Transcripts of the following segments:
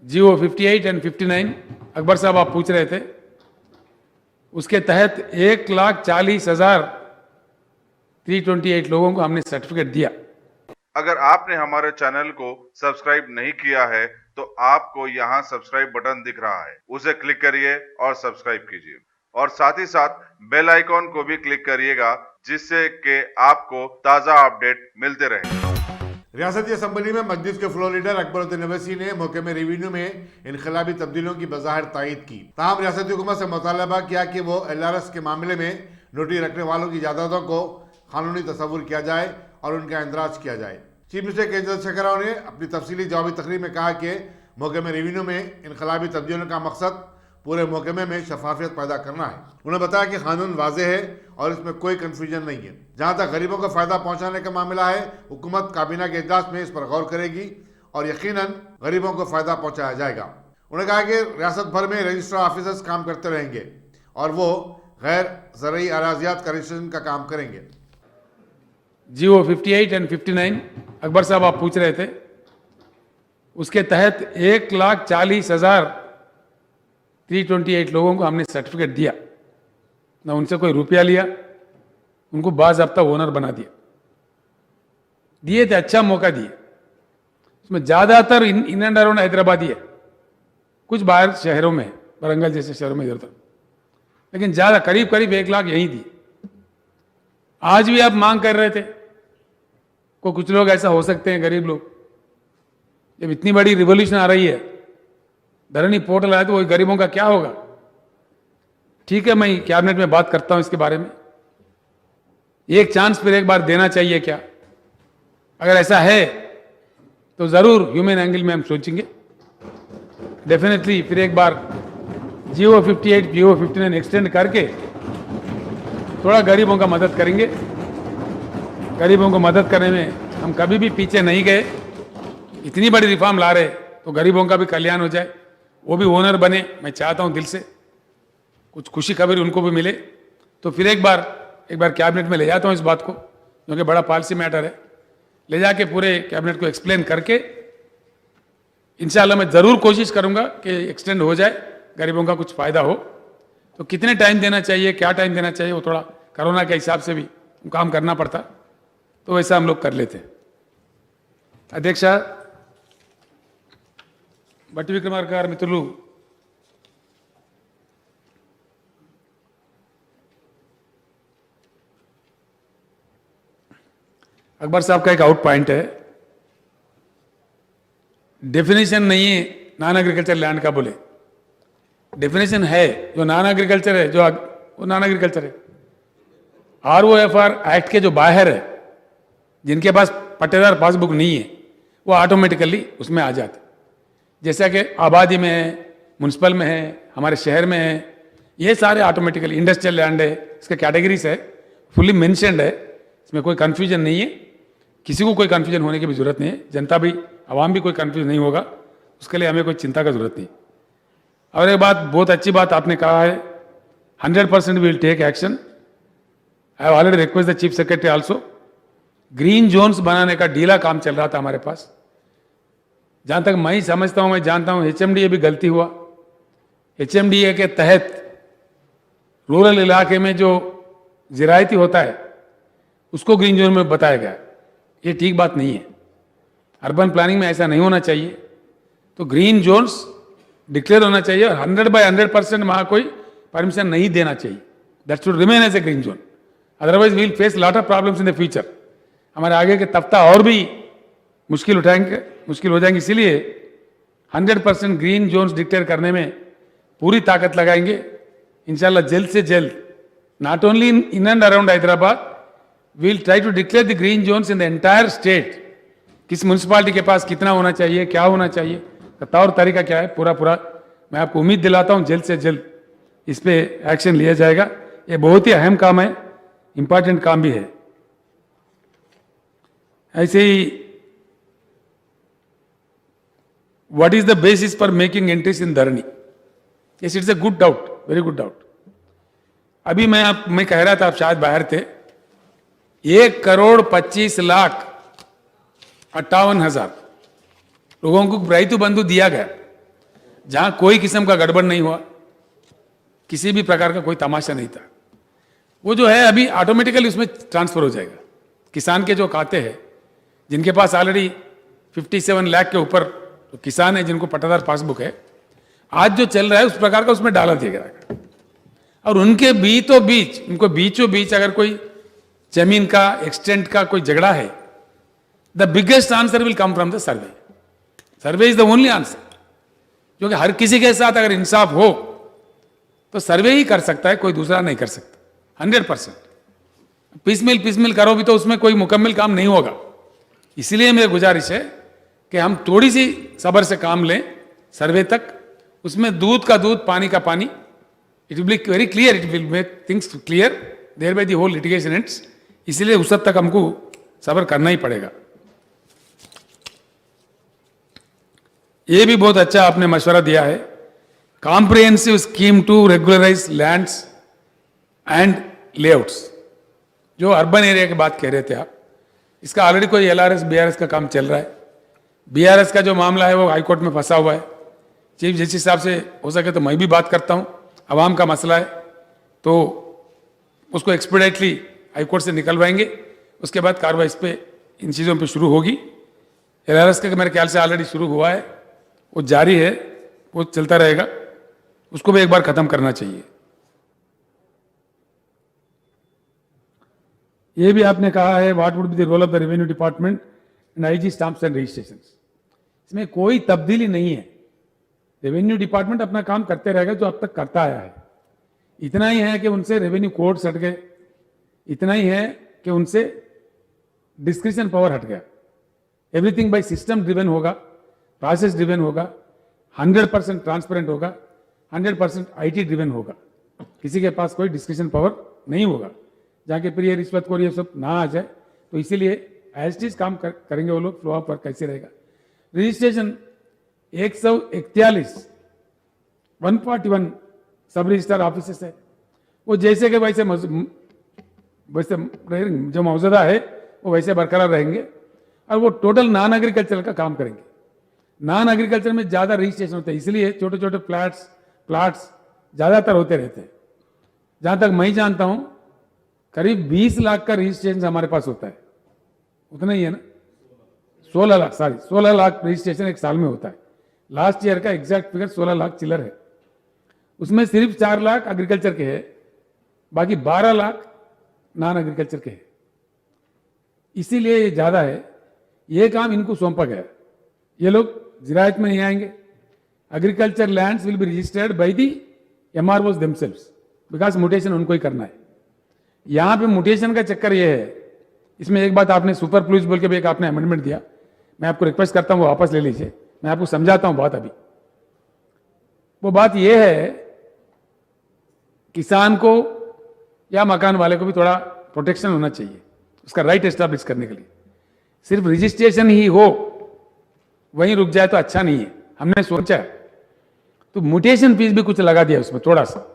जियो 58 and 59 Akbar साहब आप पूछ रहे थे, उसके तहत 1,40,328 लोगों को हमने सर्टिफिकेट दिया। अगर आपने हमारे चैनल को सब्सक्राइब नहीं किया है तो आपको यहाँ सब्सक्राइब बटन दिख रहा है, उसे क्लिक करिए और सब्सक्राइब कीजिए और साथ ही साथ बेल आइकॉन को भी क्लिक करिएगा जिससे कि आपको ताज़ा अपडेट मिलते रहे। रियासती असम्बली में मजलिस के फ्लोर लीडर अकबरुद्दीन अवैसी ने महकमे रेवेन्यू में इनकलाबी तब्दीलियों की बज़ाहिर तायद की। ताहम रियासती हुकूमत से मुतालबा किया कि वो LRS के मामले में नोटरी रखने वालों की जायदादों को कानूनी तस्वुर किया जाए और उनका इंदराज किया जाए। चीफ मिनिस्टर के चंद्रशेखर राव ने अपनी तफसीली जवाबी तकरीर में कहा कि महकमे रेवेन्यू में इनकलाबी तब्दीलियों का मकसद पूरे महकमे में शफाफियत पैदा करना है। उन्होंने बताया कि कानून वाज़ेह है और इसमें कोई कन्फ्यूजन नहीं है। जहाँ तक गरीबों को फ़ायदा पहुँचाने का मामला है, हुकूमत काबीना के इजलास में इस पर गौर करेगी और यकीनन गरीबों को फ़ायदा पहुँचाया जाएगा। उन्होंने कहा कि रियासत भर में रजिस्ट्रार ऑफिसर्स काम करते रहेंगे और वो गैर ज़रूरी अराजियात का रजिस्ट्रेशन का काम करेंगे। जियो 58 एंड 59 अकबर साहब आप पूछ रहे थे, उसके तहत 1,40,328 लोगों को हमने सर्टिफिकेट दिया। ना उनसे कोई रुपया लिया, उनको बाज़ाब्ता ओनर बना दिया। दिए थे, अच्छा मौका दिए। उसमें ज़्यादातर इन एंड अराउंड हैदराबादी है, कुछ बाहर शहरों में, वरंगल जैसे शहरों में इधर उधर, लेकिन ज़्यादा करीब करीब 1 लाख यहीं दी। आज भी आप मांग कर रहे थे को कुछ लोग ऐसा हो सकते हैं, गरीब लोग, जब इतनी बड़ी रिवॉल्यूशन आ रही है, धरनी पोर्टल आया तो वही गरीबों का क्या होगा। ठीक है, मैं कैबिनेट में बात करता हूं इसके बारे में। एक चांस फिर एक बार देना चाहिए क्या? अगर ऐसा है तो जरूर ह्यूमन एंगल में हम सोचेंगे। डेफिनेटली फिर एक बार जियो 58 जियो 59 एक्सटेंड करके थोड़ा गरीबों का मदद करेंगे। गरीबों को मदद करने में हम कभी भी पीछे नहीं गए। इतनी बड़ी रिफॉर्म ला रहे तो गरीबों का भी कल्याण हो जाए, वो भी ओनर बने। मैं चाहता हूं दिल से कुछ खुशी खबर उनको भी मिले। तो फिर एक बार कैबिनेट में ले जाता हूं इस बात को, क्योंकि बड़ा पॉलिसी मैटर है। ले जाके पूरे कैबिनेट को एक्सप्लेन करके इंशाल्लाह मैं ज़रूर कोशिश करूंगा कि एक्सटेंड हो जाए, गरीबों का कुछ फ़ायदा हो। तो कितने टाइम देना चाहिए, क्या टाइम देना चाहिए, वो थोड़ा कोरोना के हिसाब से भी काम करना पड़ता, तो वैसा हम लोग कर लेते। అధ్యక్ష, బట్టి విక్రమార్క గారి మిత్రులు अकबर साहब का एक आउट पॉइंट है, डेफिनेशन नहीं है नॉन एग्रीकल्चर लैंड का। बोले डेफिनेशन है, जो नॉन एग्रीकल्चर है वो नॉन एग्रीकल्चर है। ROFR एक्ट के जो बाहर है, जिनके पास पट्टेदार पासबुक नहीं है, वो ऑटोमेटिकली उसमें आ जाते। जैसा कि आबादी में है, म्यूनसिपल में है, हमारे शहर में है, ये सारे ऑटोमेटिकली। इंडस्ट्रियल लैंड है, इसका कैटेगरीज है, फुल्ली मेंशन्ड है, इसमें कोई कन्फ्यूजन नहीं है। किसी को कोई कन्फ्यूजन होने की भी जरूरत नहीं है। जनता भी, आवाम भी कोई कन्फ्यूजन नहीं होगा, उसके लिए हमें कोई चिंता का जरूरत नहीं। और एक बात, बहुत अच्छी बात आपने कहा है, 100% will take action. I have already request the chief secretary also. Green zones बनाने का ढीला काम चल रहा था हमारे पास। जहां तक मैं समझता हूं, मैं जानता हूं, HMDA भी गलती हुआ। HMDA के तहत रूरल इलाके में जो ज़रायती होता है उसको ग्रीन जोन में बताया गया। ये ठीक बात नहीं है। अर्बन प्लानिंग में ऐसा नहीं होना चाहिए। तो ग्रीन जोन्स डिक्लेयर होना चाहिए और 100% वहां कोई परमिशन नहीं देना चाहिए। That should remain as a green zone, otherwise we will face lot of problems in the future. हमारे आगे के तफ्ता और भी मुश्किल हो जाएंगे। इसीलिए 100% ग्रीन जोन्स डिक्लेयर करने में पूरी ताकत लगाएंगे इंशाल्लाह। जल्द से जल्द, not only in and around Hyderabad, we will try to declare the green zones in the entire state. किस म्यूनसिपालिटी के पास कितना होना चाहिए, क्या होना चाहिए, तौर तरीका क्या है, पूरा मैं आपको उम्मीद दिलाता हूं जल्द से जल्द इस पे एक्शन लिया जाएगा। ये बहुत ही अहम काम है, इंपॉर्टेंट काम भी है। ऐसे ही what is the basis for making entries in Dharani? Yes, it's a good doubt, very good doubt. अभी मैं कह रहा था, आप शायद बाहर थे, 1,25,58,000 लोगों को रैतु बंधु दिया गया। जहां कोई किस्म का गड़बड़ नहीं हुआ, किसी भी प्रकार का कोई तमाशा नहीं था, वो जो है अभी ऑटोमेटिकली उसमें ट्रांसफर हो जाएगा। किसान के जो खाते हैं, जिनके पास ऑलरेडी 57 लाख के ऊपर किसान है जिनको पट्टादार पासबुक है, आज जो चल रहा है उस प्रकार का उसमें डाला दिया गया। और उनके बीचों बीच, उनको बीचों बीच अगर कोई जमीन का एक्सटेंट का कोई झगड़ा है, the biggest answer will come from the survey. Survey is the only answer, क्योंकि हर किसी के साथ अगर इंसाफ हो तो सर्वे ही कर सकता है, कोई दूसरा नहीं कर सकता। 100% पिसमिल करो भी तो उसमें कोई मुकम्मल काम नहीं होगा। इसलिए मेरी गुजारिश है कि हम थोड़ी सी सब्र से काम लें सर्वे तक, उसमें दूध का दूध पानी का पानी, it will be very clear, it will make things clear, there by the whole litigation ends. इसलिए उस हद तक हमको सब्र करना ही पड़ेगा। ये भी बहुत अच्छा आपने मशवरा दिया है, comprehensive scheme to regularize lands and layouts. जो अर्बन एरिया की बात कह रहे थे आप, इसका ऑलरेडी कोई LRS BRS का काम चल रहा है। BRS का जो मामला है वो हाईकोर्ट में फंसा हुआ है। चीफ जस्टिस साहब से हो सके तो मैं भी बात करता हूँ, आवाम का मसला है तो उसको एक्सपीडिएटली हाईकोर्ट से निकलवाएंगे, उसके बाद कार्रवाई इस पे इन चीज़ों पे शुरू होगी। LRS का मेरे ख्याल से ऑलरेडी शुरू हुआ है, वो जारी है, वो चलता रहेगा, उसको भी एक बार खत्म करना चाहिए। ये भी आपने कहा है what would be the role of the revenue department and IG stamps and registration. इसमें कोई तब्दीली नहीं है, रेवेन्यू डिपार्टमेंट अपना काम करते रहेगा जो अब तक करता आया है। इतना ही है कि उनसे रेवेन्यू कोड्स हट गए, इतना ही है कि उनसे डिस्क्रिप्शन पावर हट गया। एवरीथिंग बाय सिस्टम ड्रिवन होगा, प्रोसेस ड्रिवन होगा, 100% ट्रांसपेरेंट होगा, 100% IT ड्रिवन होगा। किसी के पास कोई डिस्क्रिप्शन पावर नहीं होगा, जाके फिर ये रिश्वतखोरी ये सब ना आ जाए। तो इसीलिए एज इट इज काम करेंगे वो लोग, फ्लो ऑफ वर्क कैसे रहेगा। रजिस्ट्रेशन 141 141 सब रजिस्ट्रार ऑफिस है, वो जैसे के वैसे रहेंगे, जो मौजूदा है वो वैसे बरकरार रहेंगे, और वो टोटल नॉन एग्रीकल्चर का काम करेंगे। नॉन एग्रीकल्चर में ज़्यादा रजिस्ट्रेशन होते हैं, इसलिए छोटे छोटे प्लाट्स ज़्यादातर होते रहते हैं। जहाँ तक मैं जानता हूँ करीब 20 लाख का रजिस्ट्रेशन हमारे पास होता है, उतना ही है ना, 16 लाख रजिस्ट्रेशन एक साल में होता है। लास्ट ईयर का एग्जैक्ट फिगर 16 लाख चिल्लर है, उसमें सिर्फ 4 लाख एग्रीकल्चर के हैं, बाकी 12 लाख नॉन एग्रीकल्चर के हैं। इसीलिए ये ज़्यादा है, ये काम इनको सौंपा गया। ये लोग जिरायत में नहीं आएंगे। Agriculture lands will be registered by the MROs themselves, because mutation उनको ही करना है। यहाँ पे म्यूटेशन का चक्कर ये है, इसमें एक बात आपने सुपर प्लूज बोल के भी एक आपने अमेंडमेंट दिया, मैं आपको रिक्वेस्ट करता हूँ वो वापस ले लीजिए, मैं आपको समझाता हूँ बात। अभी वो बात ये है, किसान को या मकान वाले को भी थोड़ा प्रोटेक्शन होना चाहिए, उसका राइट एस्टैब्लिश करने के लिए। सिर्फ रजिस्ट्रेशन ही हो वहीं रुक जाए तो अच्छा नहीं है। हमने सोचा तो म्यूटेशन फीस भी कुछ लगा दिया उसमें थोड़ा सा,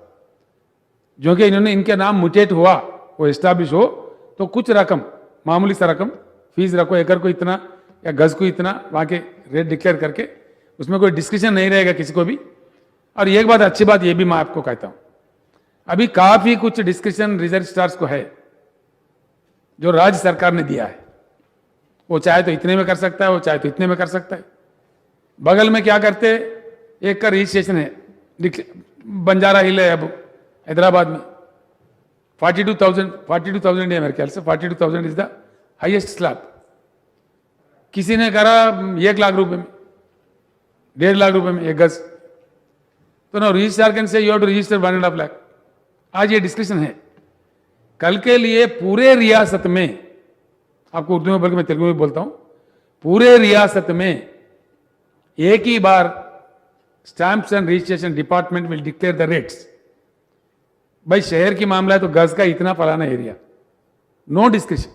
जो कि इन्होंने इनके नाम म्यूटेट हुआ, वो एस्टैब्लिश हो तो कुछ रकम, मामूली सा रकम फीस रखो, एकड़ को इतना या गज को इतना, वहाँ के रेट डिक्लेयर करके, उसमें कोई डिस्कशन नहीं रहेगा किसी को भी। और एक बात, अच्छी बात ये भी मैं आपको कहता हूँ, अभी काफी कुछ डिस्कशन रजिस्ट्रार्स को है जो राज्य सरकार ने दिया है। वो चाहे तो इतने में कर सकता है, वो चाहे तो इतने में कर सकता है। बगल में क्या करते, एक का रजिस्ट्रेशन है, बंजारा हिल है अब हैदराबाद में, 42,000 है मेरे ख्याल से, 42,000 इज द हाईएस्ट स्लैब। किसी ने करा 1 लाख रुपए में, 1.5 लाख रुपए में एक गज, तो ना registrar can say you have to register 1.5 lakh. आज ये डिस्कशन है। कल के लिए पूरे रियासत में, आपको उर्दू में बोल के मैं तेलुगु में बोलता हूं, पूरे रियासत में एक ही बार stamps and registration department will declare the rates. भाई शहर की मामला है तो गज का इतना फलाना एरिया, नो डिस्कशन।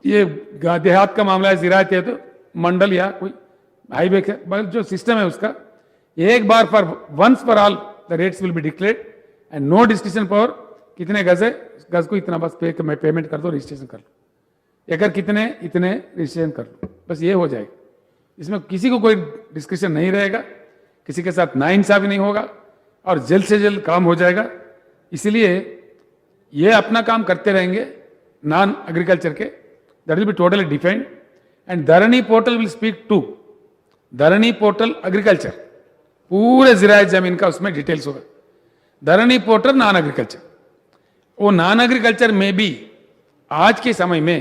ये देहात का मामला है, जिरायत है तो मंडल या कोई हाईवे का जो सिस्टम है उसका, एक बार for once for all the rates will be declared and no discussion power. कितने गज है, गज को इतना बस पेमेंट कर दो, रजिस्ट्रेशन कर लो। एकड़ कितने, इतने रजिस्ट्रेशन कर लो, बस ये हो जाएगा। इसमें किसी को कोई डिस्कशन नहीं रहेगा, किसी के साथ नाइंसाफी नहीं होगा और जल्द से जल्द काम हो जाएगा। इसलिए ये अपना काम करते रहेंगे नॉन एग्रीकल्चर के, that will be totally defined and धरणी पोर्टल विल स्पीक टू धरणी पोर्टल एग्रीकल्चर, पूरे ज़राए ज़मीन का उसमें डिटेल्स होगा। धरणी पोर्टल नॉन एग्रीकल्चर, वो नॉन एग्रीकल्चर में भी आज के समय में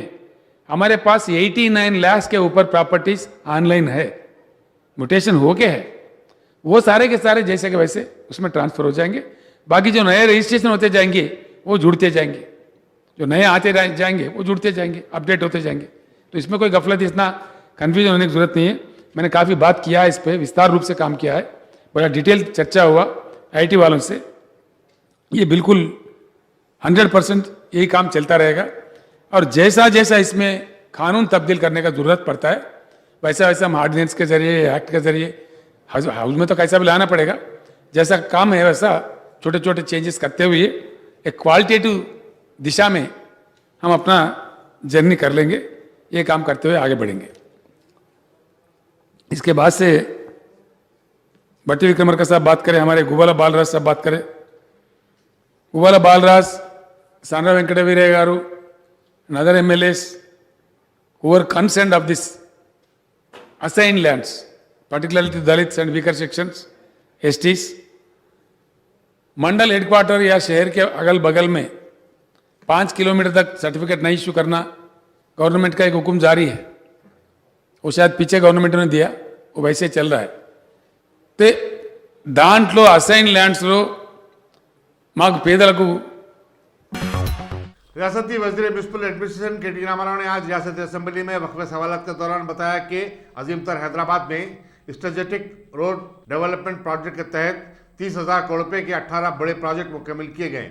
हमारे पास 89 लाख के ऊपर प्रॉपर्टीज ऑनलाइन है, म्यूटेशन हो के है, वो सारे के सारे जैसे के वैसे उसमें ट्रांसफर हो जाएंगे। बाकी जो नए रजिस्ट्रेशन होते जाएंगे वो जुड़ते जाएंगे, जो नए आते जाएंगे वो जुड़ते जाएंगे, अपडेट होते जाएंगे। तो इसमें कोई गफलत, इतना कन्फ्यूजन होने की जरूरत नहीं है। मैंने काफ़ी बात किया है, इस पर विस्तार रूप से काम किया है, बड़ा डिटेल चर्चा हुआ आईटी वालों से। ये बिल्कुल 100% यही काम चलता रहेगा और जैसा जैसा इसमें कानून तब्दील करने का जरूरत पड़ता है वैसा वैसा हम ऑर्डिनेंस के जरिए, एक्ट के जरिए, हाउस में तो कैसा भी लाना पड़ेगा, जैसा काम है वैसा छोटे छोटे चेंजेस करते हुए एक क्वालिटेटिव दिशा में हम अपना जर्नी कर लेंगे। ये काम करते हुए आगे बढ़ेंगे। इसके बाद से भट्टी विक्रमार्का साहब बात करें, हमारे गुब्बाला बालराज साहब बात करें। गुब्बाला बालराज, सानरा वेंकटवीरయ్య గారు, and other MLAs who were concerned of this assigned lands, particularly to Dalits and weaker sections, STs, Mandal headquarter या शहर के अगल बगल में 5 किलोमीटर तक सर्टिफिकेट नहीं इशू करना गवर्नमेंट का एक हुक्म जारी है। वो शायद पीछे गवर्नमेंट ने दिया, वो वैसे चल रहा है। तो దాంట్లో అసైన్ ల్యాండ్స్లో మాకు పేదలకు रियासती वजीर म्यूनसिपल एडमिनिस्ट्रेशन के टी रामाराव ने आज रियासती असेंबली में वक्फ सवालत के दौरान बताया कि अजीमतर हैदराबाद में स्ट्रेटेजिक रोड डेवलपमेंट प्रोजेक्ट के तहत 30,000 करोड़ रुपए के 18 बड़े प्रोजेक्ट मुकम्मल किए गए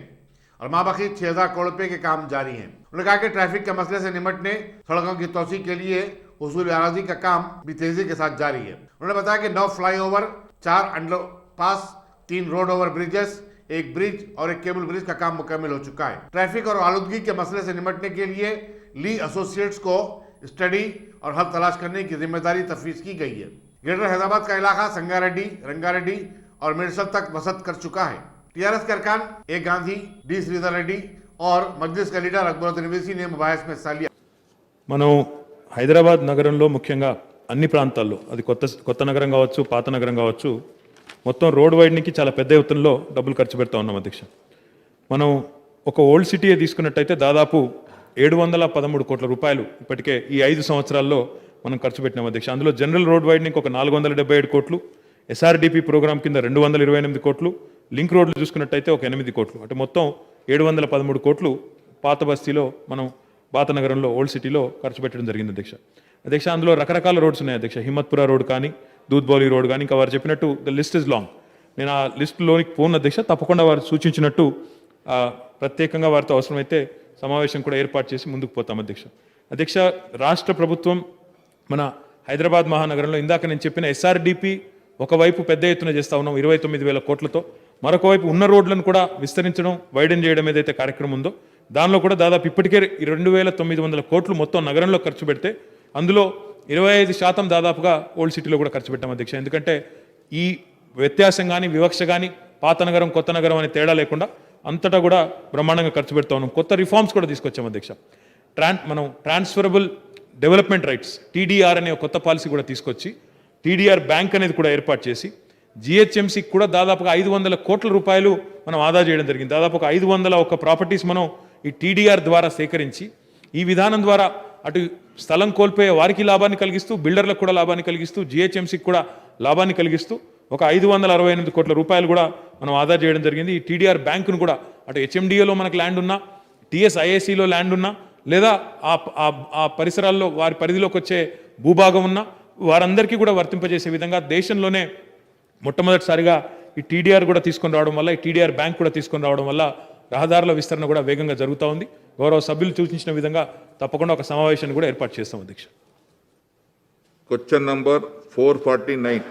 और माबाकी 6,000 करोड़ रुपए के काम जारी हैं। उन्होंने कहा कि ट्रैफिक के मसले से निपटने सड़कों की तोसी के लिए उसूल अराजी का काम भी तेजी के साथ जारी है। उन्होंने बताया कि 9 flyover, 4 underpass, 3 road over bridges, 1 bridge और 1 केबल ब्रिज का काम मुकम्मल हो चुका है। ट्रैफिक और आलूदगी के मसले से निपटने के लिए ली एसोसिएट्स को स्टडी और हल तलाश करने की जिम्मेदारी तफवीज की गई है। ग्रेटर हैदराबाद का इलाका संगारेड्डी, रंगारेड्डी और मिर्सल तक वसत कर चुका है। टीआरएस के अरकान ए गांधी, डी श्रीधर रेड्डी और मजलिस का लीडर अकबरुद्दीन ओवैसी ने मुबाहिस में हिस्सा लिया। మనం హైదరాబాద్ నగరంలో ముఖ్యంగా అన్ని ప్రాంతాల్లో, అది కొత్త నగరం కావచ్చు, పాత నగరం కావచ్చు, మొత్తం రోడ్ వైడ్నింగ్కి చాలా పెద్ద ఎత్తులో డబ్బులు ఖర్చు పెడతా ఉన్నాం అధ్యక్ష. మనం ఒక ఓల్డ్ సిటీయే తీసుకున్నట్టయితే దాదాపు 713 కోట్ల రూపాయలు ఇప్పటికే ఈ 5 సంవత్సరాల్లో మనం ఖర్చు పెట్టినాం అధ్యక్ష. అందులో జనరల్ రోడ్ వైడ్నింగ్ ఒక 477 కోట్లు, ఎస్ఆర్డిపి ప్రోగ్రామ్ కింద 228 కోట్లు, లింక్ రోడ్లు చూసుకున్నట్టయితే ఒక 8 కోట్లు, అంటే మొత్తం 713 కోట్లు పాత బస్తీలో మనం పాత నగరంలో ఓల్డ్ సిటీలో ఖర్చు పెట్టడం జరిగింది అధ్యక్ష. అందులో రకరకాల రోడ్స్ ఉన్నాయి అధ్యక్ష. హిమ్మత్పురా రోడ్ కానీ, దూద్బౌలి రోడ్ కానీ, ఇంకా వారు చెప్పినట్టు ద లిస్ట్ ఇస్ లాంగ్. నేను ఆ లిస్టులోనికి పోను అధ్యక్ష. తప్పకుండా వారు సూచించినట్టు ప్రత్యేకంగా వారితో అవసరమైతే సమావేశం కూడా ఏర్పాటు చేసి ముందుకు పోతాం అధ్యక్ష. రాష్ట్ర ప్రభుత్వం మన హైదరాబాద్ మహానగరంలో ఇందాక నేను చెప్పిన ఎస్ఆర్డిపి ఒకవైపు పెద్ద ఎత్తున చేస్తూ ఉన్నాం 29,000 కోట్లతో, మరొక వైపు ఉన్న రోడ్లను కూడా విస్తరించడం, వైడెన్ చేయడం ఏదైతే కార్యక్రమం ఉందో దానిలో కూడా దాదాపు ఇప్పటికే 2,900 కోట్లు మొత్తం నగరంలో ఖర్చు పెడితే అందులో 25% దాదాపుగా ఓల్డ్ సిటీలో కూడా ఖర్చు పెట్టాం అధ్యక్ష. ఎందుకంటే ఈ వ్యత్యాసం కానీ, వివక్ష కానీ, పాత నగరం కొత్త నగరం అనే తేడా లేకుండా అంతటా కూడా బ్రహ్మాండంగా ఖర్చు పెడతా ఉన్నాం. కొత్త రిఫార్మ్స్ కూడా తీసుకొచ్చాం అధ్యక్ష. మనం ట్రాన్స్ఫరబుల్ డెవలప్మెంట్ రైట్స్ టీడీఆర్ అనే కొత్త పాలసీ కూడా తీసుకొచ్చి టీడీఆర్ బ్యాంక్ అనేది కూడా ఏర్పాటు చేసి జిహెచ్ఎంసీకి కూడా దాదాపుగా 500 కోట్ల రూపాయలు మనం ఆదా చేయడం జరిగింది. దాదాపు ఒక 501 ప్రాపర్టీస్ మనం ఈ టీడీఆర్ ద్వారా సేకరించి ఈ విధానం ద్వారా అటు స్థలం కోల్పోయే వారికి లాభాన్ని కలిగిస్తూ, బిల్డర్లకు కూడా లాభాన్ని కలిగిస్తూ, జిహెచ్ఎంసీకి కూడా లాభాన్ని కలిగిస్తూ ఒక 568 కోట్ల రూపాయలు కూడా మనం ఆదా చేయడం జరిగింది. ఈ టీడీఆర్ బ్యాంకును కూడా అటు హెచ్ఎండిఏలో మనకు ల్యాండ్ ఉన్నా, టీఎస్ఐఏసీలో ల్యాండ్ ఉన్నా, లేదా ఆ పరిసరాల్లో వారి పరిధిలోకి వచ్చే భూభాగం ఉన్నా వారందరికీ కూడా వర్తింపజేసే విధంగా దేశంలోనే మొట్టమొదటిసారిగా ఈ టీడీఆర్ కూడా తీసుకొని రావడం వల్ల, ఈ టీడీఆర్ బ్యాంక్ కూడా తీసుకొని రావడం వల్ల రహదారుల విస్తరణ కూడా వేగంగా జరుగుతూ ఉంది. గౌరవ సభ్యులు సూచించిన విధంగా తప్పకుండా ఒక సమావేశాన్ని కూడా ఏర్పాటు చేస్తాం అధ్యక్ష. Question number 449।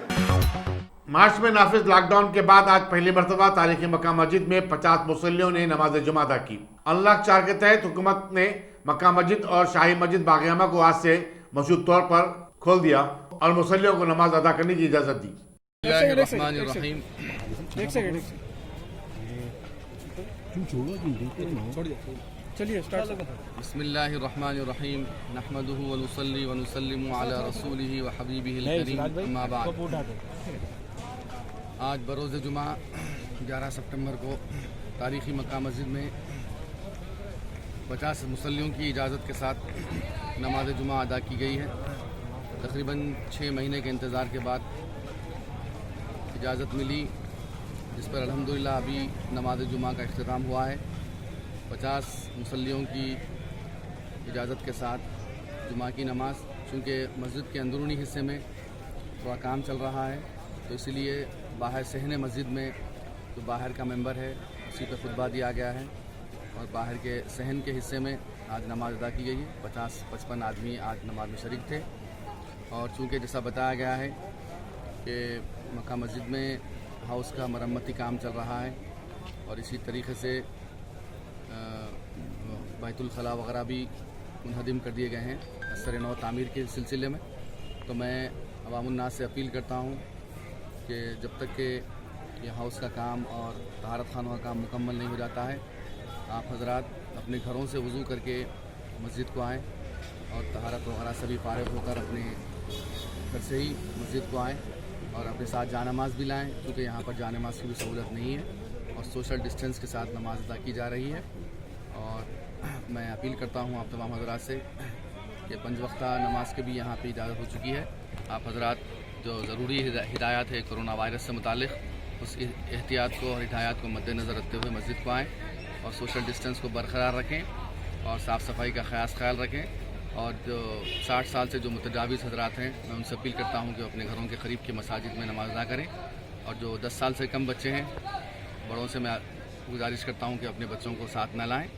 मार्च में नाफिज लॉकडाउन के बाद आज पहली मरतबा तारीखी मक्का मस्जिद में 50 मुसल्लियों ने नमाज जुमा अदा की। अनलॉक 4 के तहत हुकूमत ने मक्का मस्जिद और शाही मस्जिद बागियामा को आज से मशहूर तौर पर खोल दिया और मुसल्लियों को नमाज अदा करने की इजाज़त दी। बिस्मिल्लाहिर्रहमानिर्रहीम। बिस्मिल्लाहिर्रहमानिर्रहीम। नहमदुहु व नुसल्ली व नुसल्लिमु अला रसूलिहि व हबीबिहिल करीम, अम्मा बाद। आज बरोज़ जुमा 11 सितंबर को तारीख़ी मक्का मस्जिद में 50 मुसल्लियों की इजाज़त के साथ नमाज जुमा अदा की गई है। तकरीबन 6 महीने के इंतज़ार के बाद इजाज़त मिली, जिस पर अल्हम्दुलिल्लाह अभी नमाज जुमा का इख्तिताम हुआ है। 50 मुसल्लियों की इजाज़त के साथ जुमा की नमाज, चूँकि मस्जिद के अंदरूनी हिस्से में थोड़ा काम चल रहा है तो इसलिए बाहर सहने मस्जिद में जो बाहर का मेंबर है उसी पर खुतबा दिया गया है और बाहर के सहन के हिस्से में आज नमाज अदा की गई है। 50-55 आदमी आज नमाज में शरीक थे। और चूँकि जैसा बताया गया है कि मक्का मस्जिद में हाउस का मरम्मती काम चल रहा है और इसी तरीके से बैतुल खला वगैरह भी मुनहदिम कर दिए गए हैं असर नौ तामीर के सिलसिले में। तो मैं अवामुन्नास से अपील करता हूँ कि जब तक कि ये हाउस का काम और तहारत खानों का काम मुकम्मल नहीं हो जाता है, आप हजरात अपने घरों से वज़ू करके मस्जिद को आएँ और तहारत वगैरह सभी फारिग होकर अपने घर से ही मस्जिद को आएँ और अपने साथ जानमाज भी लाएँ, क्योंकि यहाँ पर जानमाज की भी सहूलत नहीं है और सोशल डिस्टेंस के साथ नमाज अदा की जा रही है। और मैं अपील करता हूँ आप तमाम हजरात से कि 5 वक्ता नमाज के भी यहाँ पे इजाज़त हो चुकी है। आप हजरात जो ज़रूरी हिदायत है कोरोना वायरस से मुतालिक, उस एहतियात को और हिदायत को मद्देनज़र रखते हुए मस्जिद को आएँ और सोशल डिस्टेंस को बरकरार रखें और साफ़ सफाई का ख्याल रखें। और जो 60 साल से जो मुतजाविज़ हजरात हैं, मैं उनसे अपील करता हूँ कि अपने घरों के करीब के मसाजिद में नमाज अदा करें। और जो 10 साल से कम बच्चे हैं, बड़ों से मैं गुजारिश करता हूँ कि अपने बच्चों को साथ न लाएँ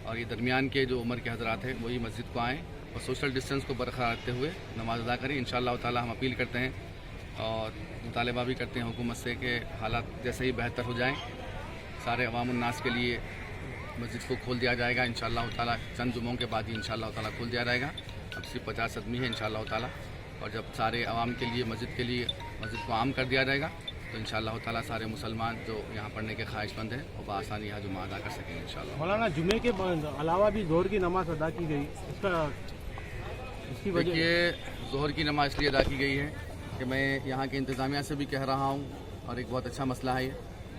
और ये दरमियान के जो उम्र के हजरात हैं वही मस्जिद को आएँ और सोशल डिस्टेंस को बरकरार रखते हुए नमाज अदा करें। इंशाअल्लाह ताला हम अपील करते हैं और मुतालबा भी करते हैं हुकूमत से कि हालात जैसे ही बेहतर हो जाएँ सारे अवामुन्नास के लिए मस्जिद को खोल दिया जाएगा। इंशाअल्लाह ताला चंद जुमों के बाद ही इंशाअल्लाह ताला खोल दिया जाएगा। अब सिर्फ 50 आदमी है इंशाअल्लाह ताला, और जब सारे अवाम के लिए मस्जिद को आम कर दिया जाएगा तो इंशाअल्लाह ताला सारे मुसलमान जो यहाँ पढ़ने के ख्वाहिशमंद हैं वो बआसानी यहाँ जुमा अदा कर सकेंगे इंशाअल्लाह। मौलाना जुमे के अलावा भी जोहर की नमाज अदा की गई, इसकी वजह देखिए जोहर की नमाज इसलिए अदा की गई है कि मैं यहाँ के इंतज़ामिया से भी कह रहा हूँ और एक बहुत अच्छा मसला है ये,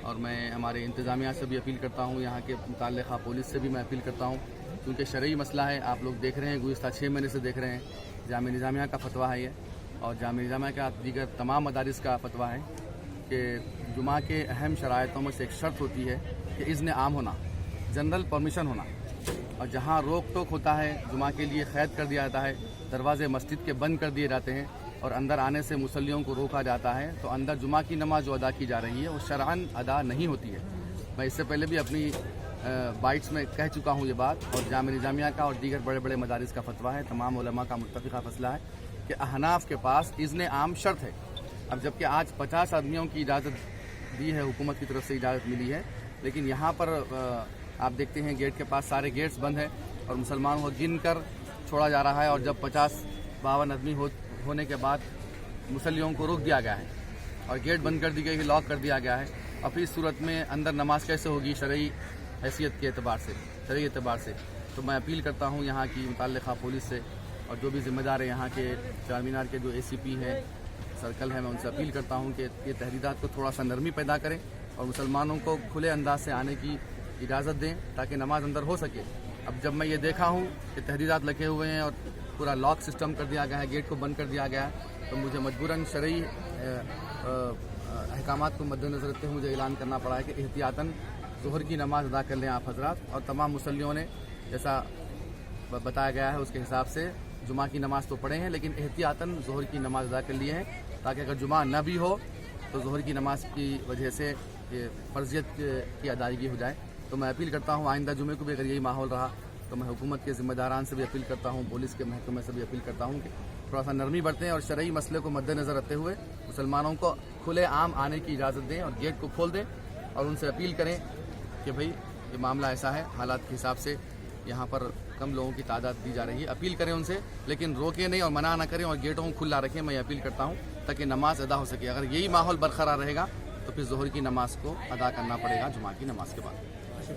और मैं हमारे इंतज़ामिया से भी अपील करता हूँ, यहाँ के मुताल्लिक़ा पुलिस से भी मैं अपील करता हूँ, क्योंकि शरई मसला है। आप लोग देख रहे हैं, गुज़िस्ता 6 महीने से देख रहे हैं, जामिया निज़ामिया का फतवा है ये और जामिया निज़ामिया का दीगर तमाम मदारिस का फतवा है कि जुमा के अहम शराइतों में से एक शर्त होती है कि इज़्न आम होना, जनरल परमिशन होना, और जहाँ रोक टोक होता है जुमा के लिए क़ैद कर दिया जाता है, दरवाज़े मस्जिद के बंद कर दिए जाते हैं और अंदर आने से मुसल्लियों को रोका जाता है, तो अंदर जुमा की नमाज जो अदा की जा रही है वो शरअन अदा नहीं होती है। मैं इससे पहले भी अपनी बाइट्स में कह चुका हूँ ये बात, और जामिया निज़ामिया का और दीगर बड़े बड़े मदारिस का फतवा है, तमाम उलमा का मुत्तफ़िक़ा फैसला है कि अहनाफ के पास इज़्न आम शर्त है। अब जबकि आज 50 आदमियों की इजाज़त दी है, हुकूमत की तरफ से इजाज़त मिली है, लेकिन यहाँ पर आप देखते हैं गेट के पास सारे गेट्स बंद हैं और मुसलमानों को गिन कर छोड़ा जा रहा है, और जब 50-52 आदमी होने के बाद मुसल्लियों को रोक दिया गया है और गेट बंद कर दी गई है, लॉक कर दिया गया है। अब इस सूरत में अंदर नमाज कैसे होगी शरई हैसियत के एतबार से, शरई एतबार से? तो मैं अपील करता हूँ यहाँ की मुताल्लिक़ा पुलिस से और जो भी ज़िम्मेदार है यहाँ के चारमीनार के जो ACP हैं, सर्कल है, मैं उनसे अपील करता हूँ कि ये तहरीदात को थोड़ा सा नरमी पैदा करें और मुसलमानों को खुले अंदाज से आने की इजाज़त दें ताकि नमाज अंदर हो सके। अब जब मैं ये देखा हूँ कि तहरीदात लगे हुए हैं और पूरा लॉक सिस्टम कर दिया गया है, गेट को बंद कर दिया गया है, तो मुझे मजबूरन शरई अहकामात को मद्देनज़र रखते हुए मुझे ऐलान करना पड़ा है कि एहतियातन ज़ोहर की नमाज़ अदा कर लें आप हजरात, और तमाम मुसल्लियों ने जैसा बताया गया है उसके हिसाब से जुमा की नमाज़ तो पढ़े हैं, लेकिन एहतियातन ज़ोहर की नमाज़ अदा कर लिए हैं ताकि अगर जुमा न भी हो तो ज़ोहर की नमाज़ की वजह से ये फ़र्जियत की अदायगी हो जाए। तो मैं अपील करता हूँ आइंदा जुमे को भी अगर यही माहौल रहा तो मैं हुकूमत के ज़िम्मेदारान से भी अपील करता हूँ, पुलिस के महकमे से भी अपील करता हूँ कि थोड़ा सा नरमी बरतें और शरई मसले को मद्देनज़र रखते हुए मुसलमानों को खुले आम आने की इजाज़त दें और गेट को खोल दें, और उनसे अपील करें कि भाई ये मामला ऐसा है, हालात के हिसाब से यहाँ पर कम लोगों की तादाद दी जा रही है। अपील करें उनसे, लेकिन रोके नहीं और मना ना करें और गेटों को खुला रखें। मैं अपील करता हूँ ताकि नमाज अदा हो सके। अगर यही माहौल बरकरार रहेगा तो फिर जोहर की नमाज को अदा करना पड़ेगा जुमा की नमाज के बाद।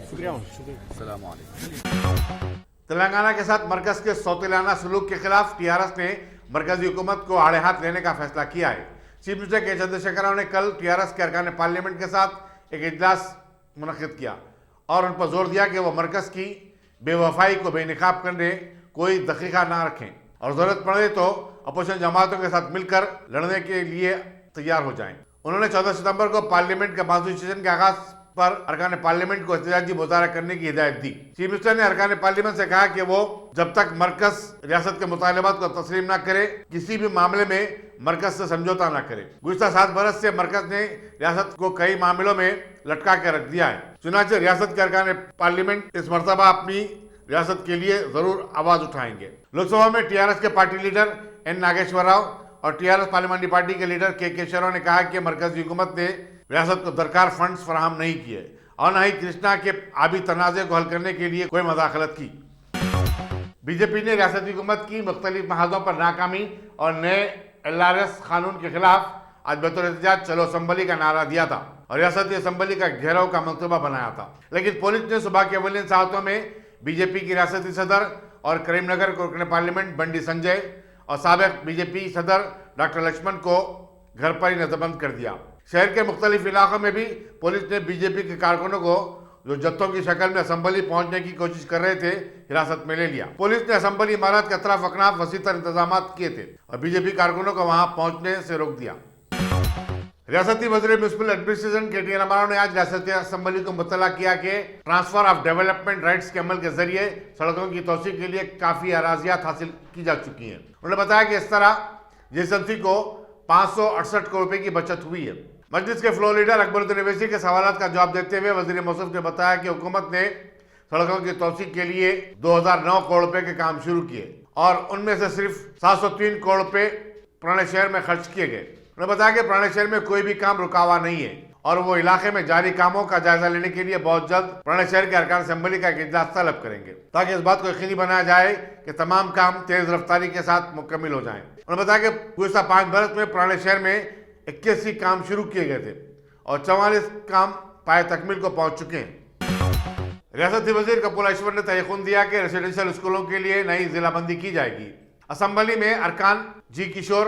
शुक्रिया। अस्सलाम वालेकुम। तेलंगाना के साथ मरकज के सौतेलाना सलूक के खिलाफ टीआरएस ने मरकजी हुकूमत को आड़े हाथ लेने का फैसला किया है। चीफ मिनिस्टर के चंद्रशेखर राव ने कल टीआरएस के अरकान पार्लियामेंट के साथ एक इजलास मुनक्किद किया और उन पर जोर दिया कि वो मरकज की बेवफाई को बेनकाब करने कोई दकीका ना रखें और जरूरत पड़े तो अपोजिशन जमातों के साथ मिलकर लड़ने के लिए तैयार हो जाएं। उन्होंने 14 सितंबर को पार्लियामेंट के मानसून सेशन के आगाज पर अरकान पार्लियामेंट को एहतजाजी मुजाहरा करने की हिदायत दी। चीफ मिनिस्टर ने अरकान पार्लियामेंट से कहा कि वो जब तक मरकज रियासत के मुतालबात को तस्लीम न करे किसी भी मामले में मरकज से समझौता न करे। गुज़िश्ता 7 बरस से मरकज ने रियासत को कई मामलों में लटका के रख दिया है। चुनाचे रियासत के अरकान पार्लियामेंट इस मरतबा अपनी रियासत के लिए जरूर आवाज उठाएंगे। लोकसभा में टीआरएस के party leader N Nageswara Rao और टीआरएस पार्लियामेंट्री पार्टी के लीडर के केशव ने कहा कि मरकजी हुकूमत ने रियासत को दरकार फंड्स फराहम नहीं किए और न ही कृष्णा के आबी तनाज़े को हल करने के लिए कोई मदाखलत की। बीजेपी ने रियासती हुकूमत की मुख्तलिफ महाजों पर नाकामी और नए LRS कानून के खिलाफ आज बतौर एहतजाज चलो असम्बली का नारा दिया था और रियासती असम्बली का घेराव का मंसूबा बनाया था, लेकिन पुलिस ने सुबह के अवलिन सातों में बीजेपी की रियासती सदर और करीमनगर के रुकन पार्लियामेंट बंडी संजय और साबिक बीजेपी सदर डॉक्टर लक्ष्मण को घर पर ही नजरबंद कर दिया। शहर के मुख्तलिफ इलाकों में भी पुलिस ने बीजेपी के कारकुनों को जो जत्थों की शक्ल में असम्बली पहुंचने की कोशिश कर रहे थे हिरासत में ले लिया। पुलिस ने असम्बली इमारत के अतराफ अकनाफ वसीतर इंतजाम किए थे और बीजेपी कारकुनों को वहां पहुंचने से रोक दिया। रियासती वज़ीर म्युनिसिपल एडमिनिस्ट्रेशन KTN रामाराव ने आज रियासती असम्बली को मुतला किया कि ट्रांसफर ऑफ डेवलपमेंट राइट्स के अमल के जरिए सड़कों की तोसी के लिए काफी अराजियात हासिल की जा चुकी हैं। उन्होंने बताया कि इस तरह JSMC को 568 करोड़ रुपए की बचत हुई है। मजलिस के फ्लोर लीडर अकबरुद्दीन अवैसी के सवालात का जवाब देते हुए वज़ीर मौसूफ ने बताया कि हुकूमत ने सड़कों की तोसी के लिए 2009 करोड़ रुपए के काम शुरू किए और उनमें से सिर्फ 703 करोड़ रुपए पुराने शहर में खर्च किए गए। उन्होंने बताया कि पुराने शहर में कोई भी काम रुका हुआ नहीं है और वो इलाके में जारी कामों का जायजा लेने के लिए बहुत जल्द पुराने शहर के अरकान असेंबली का एक इजलास तलब करेंगे ताकि इस बात को यकीनी बनाया जाए कि तमाम काम तेज रफ्तारी के साथ मुकम्मल हो जाएं। उन्होंने बताया कि गुज़िश्ता 5 बरस में पुराने शहर में 81 काम शुरू किए गए थे और 44 काम पाए तकमील को पहुंच चुके हैं। रियासती वजीर कपूर ऐश्वर ने तयक़ुन दिया कि रेसिडेंशियल स्कूलों के लिए नई जिलाबंदी की जाएगी। असम्बली में अरकान जी किशोर,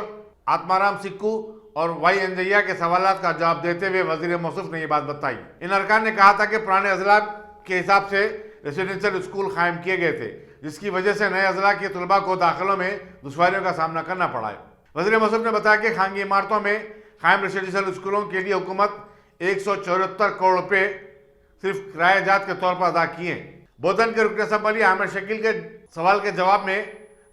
आत्माराम सिक्कू और वाई अंजैया के सवालात का जवाब देते हुए वजीर मौसूफ ने यह बात बताई। इन अरकान ने कहा था कि पुराने अजला के हिसाब से रेसिडेंशियल स्कूल कायम किए गए थे जिसकी वजह से नए अजला के तलबा को दाखिलों में दुश्वारियों का सामना करना पड़ा है। वजीर मौसूफ ने बताया कि खानगी इमारतों में कायम रेसिडेंशियल स्कूलों के लिए हुकूमत 174 करोड़ रुपए सिर्फ किरायाजात के तौर पर अदा किए। बोधन के रुकन असम्बली आमिर शकील के सवाल के जवाब में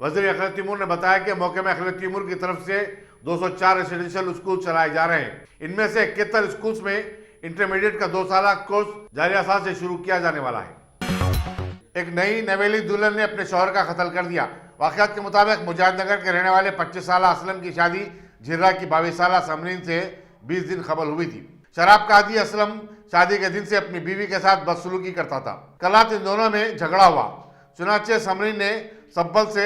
वजीर अखिल तैमूर ने बताया कि मौके में अखिल तैमूर की तरफ से 204 रेसिडेंशियल स्कूल चलाए जा रहे हैं। इनमें से 71 स्कूल्स में इंटरमीडिएट का 2 साल कोर्स जारी असास से शुरू किया जाने वाला है। एक नई नवेली दुल्हन ने अपने शौहर का कत्ल कर दिया। वाक़यात के मुताबिक मुजाहिदनगर के रहने वाले 25 साल असलम की शादी झिर्रा की 22 साल समरीन से 20 दिन कबल हुई थी। शराब का आदी असलम शादी के दिन से अपनी बीवी के साथ बदसलूकी करता था। कल रात इन दोनों में झगड़ा हुआ। चुनाचे समरीन ने सब्बल से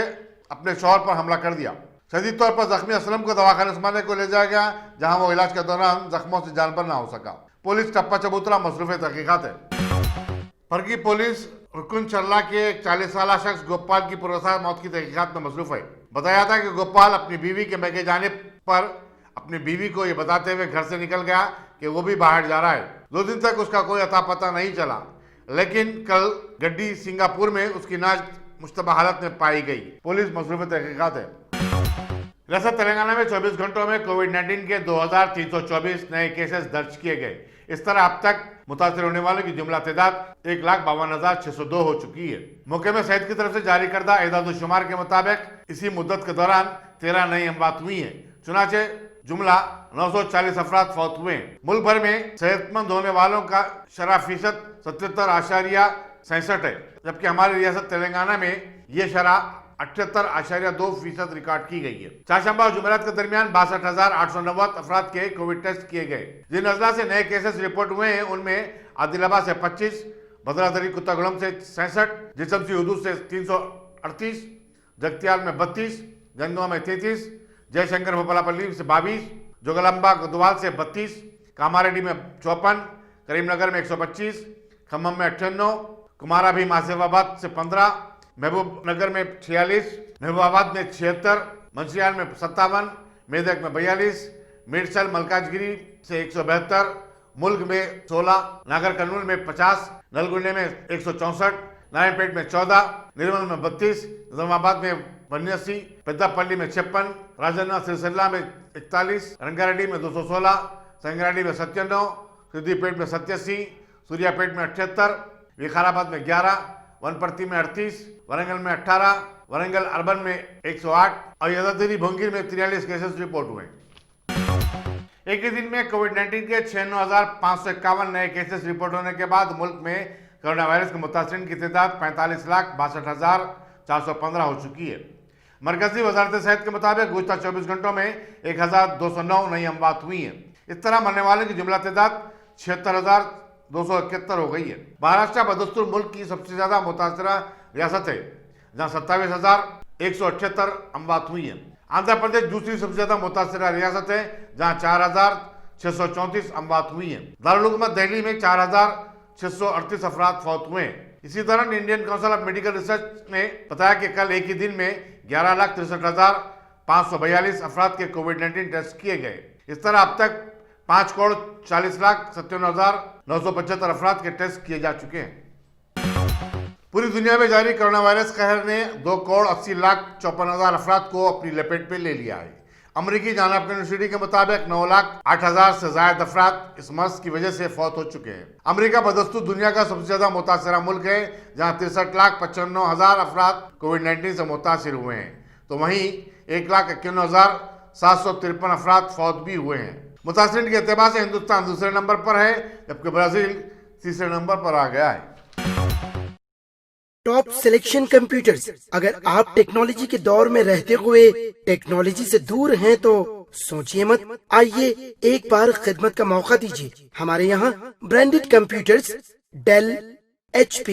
अपने शौहर पर हमला कर दिया। शदीद तौर पर जख्मी असलम को दवाखाने उस्मानिया को ले जाया गया जहां वो इलाज के दौरान जख्मों से जान पर ना हो सका। पुलिस टप्पा चबूतरा मसरूफ तहकीकात है। फर्गी पुलिस रुकन चरला के 40 साल शख्स गोपाल की पुरस्कार मौत की तहकीकात में मसरूफ है। बताया था कि गोपाल अपनी बीवी के मैके जाने पर अपनी बीवी को यह बताते हुए घर से निकल गया कि वो भी बाहर जा रहा है। 2 दिन तक उसका कोई अता पता नहीं चला, लेकिन कल गड्डी सिंगापुर में उसकी नाज मुश्तबा हालत में पाई गई। पुलिस मसरूफ तहकीकात है। रियासत तेलंगाना में 24 घंटों में कोविड-19 के 2324 नए केसेस दर्ज किए गए। इस तरह अब तक मुतासर होने वालों की जुमला तादाद 1,52,602 हो चुकी है। मौके में सेहत की तरफ से जारी करदा एदाद-उश-शुमार के मुताबिक इसी मुद्दत के दौरान 13 नई अमवात हुई हैं। चुनाचे जुमला 940 अफराद फौत हुए हैं। मुल्क भर में सेहतमंद होने वालों का शरह फीसद 77.67 है, जबकि हमारी रियासत तेलंगाना में ये शरह 78.2% रिकॉर्ड की गई है। चारशंबा और जुमेरात के दरमियान 62,890 अफराद के कोविड टेस्ट किए गए। जिन अजला से नए केसेस रिपोर्ट हुए हैं उनमें आदिलाबाद से 25, भद्राधरी कुत्तागुड़म से 66, जिसमसी उदूर से 338, जगतियाल में 32, जंगवा में 33, जयशंकर भोपालापल्ली से 22, जोगलंबा गोदवाल से 32, कामारेड्डी में 54, करीमनगर में 125, खम्मम में 98, कुमारा भी मासिफाबाद से 15, महबूबनगर में 46, महबूबाबाद में 76, मंशियाल में 57, मेदक में 42, मिर्चल मलकाजगिरी से 172, मुल्क में 16, नागर कर्नूल में 50, नलगुंडे में 164, नारायणपेट में 14, निर्मल में 32, निजामाबाद में 89, पेद्दापल्ली में 56, राजन्ना सिरसिल्ला में 41, रंगारेड्डी में 216, संगारेड्डी में 97, सिद्दीपेट में 87, सूर्यापेट में 78, विकाराबाद में 11, वनपर्ती में 38, वरंगल में 18, वरंगल अर्बन में 108 और यादाद्री भोंगिर में 43 केसेस रिपोर्ट हुए। एक ही दिन में कोविड-19 के 96,551 नए केसेस रिपोर्ट होने के बाद मुल्क में कोरोना वायरस के मुतासिरीन की तादाद 45,62,415 हो चुकी है। मरकजी वजारत सेहत के मुताबिक गुज़श्ता 24 घंटों में 1,209 नई अमवात हुई हैं। इस तरह मरने वालों की जुमला तादाद 76,271 हो गई है। महाराष्ट्र बदस्तूर मुल्क की सबसे ज्यादा मुतासरा रियासत है, जहां 27,178 अमवात हुई है। आंध्र प्रदेश दूसरी सबसे ज्यादा मुतासरा रियासत है, जहां 4,634 अमवात हुई है। दारुल हुकूमत दिल्ली में 4,638 अफराद फौत हुए हैं। इसी दौरान Indian council of medical research ने बताया कि कल एक ही दिन में 11,63,542 अफराद के कोविड-19 टेस्ट किए गए। इस तरह अब तक 5,40,57,975 अफराद के टेस्ट किए जा चुके हैं। पूरी दुनिया में जारी कोरोना वायरस कहर ने 2,80,54,000 अफराद को अपनी लपेट में ले लिया है। अमेरिकी जॉन हॉपकिंस यूनिवर्सिटी के मुताबिक 9,08,000 से ज्यादा अफराद इस मर्ज की वजह से फौत हो चुके हैं। अमेरिका बदस्तूर दुनिया का सबसे ज्यादा मुतासरा मुल्क है, जहां 63,95,000 अफराद कोविड-19 से मुतासर हुए हैं, तो वहीं 1,51,753 अफराद फौत भी हुए हैं। मुतासरीन के एतबार से हिंदुस्तान दूसरे नंबर पर है, जबकि ब्राजील तीसरे नंबर पर आ गया है। Top selection computers. अगर आप टेक्नोलॉजी के दौर में रहते हुए टेक्नोलॉजी से दूर हैं तो सोचिए मत, आइए एक बार खिदमत का मौका दीजिए। हमारे यहाँ branded computers Dell, HP,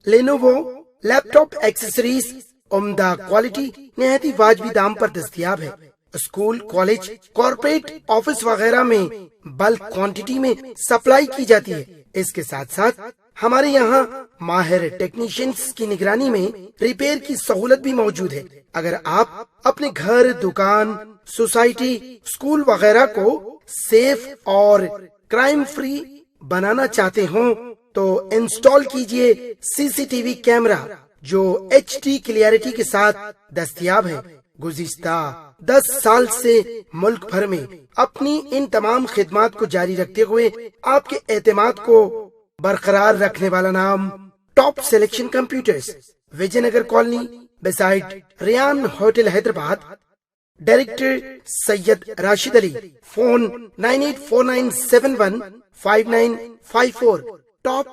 Lenovo, laptop accessories उम्दा क्वालिटी निहायत ही वाजबी दाम पर दस्तयाब है। स्कूल, कॉलेज, कॉर्पोरेट, ऑफिस वगैरह में बल्क क्वांटिटी में सप्लाई की जाती है। इसके साथ साथ हमारे यहाँ माहिर टेक्नीशियंस की निगरानी में रिपेयर की सहूलत भी मौजूद है। अगर आप अपने घर, दुकान, सोसाइटी, स्कूल वगैरह को सेफ और क्राइम फ्री बनाना चाहते हो तो इंस्टॉल कीजिए CCTV कैमरा जो HD क्लियरिटी के साथ दस्तयाब है। गुज़िश्ता 10 साल से मुल्क भर में अपनी इन तमाम खिदमात को जारी रखते हुए आपके एतमाद को बरकरार रखने वाला नाम top selection computers, Vijayanagar colony beside Riyan hotel Hyderabad. Director Syed Rashid Ali. Phone 9849715954। Top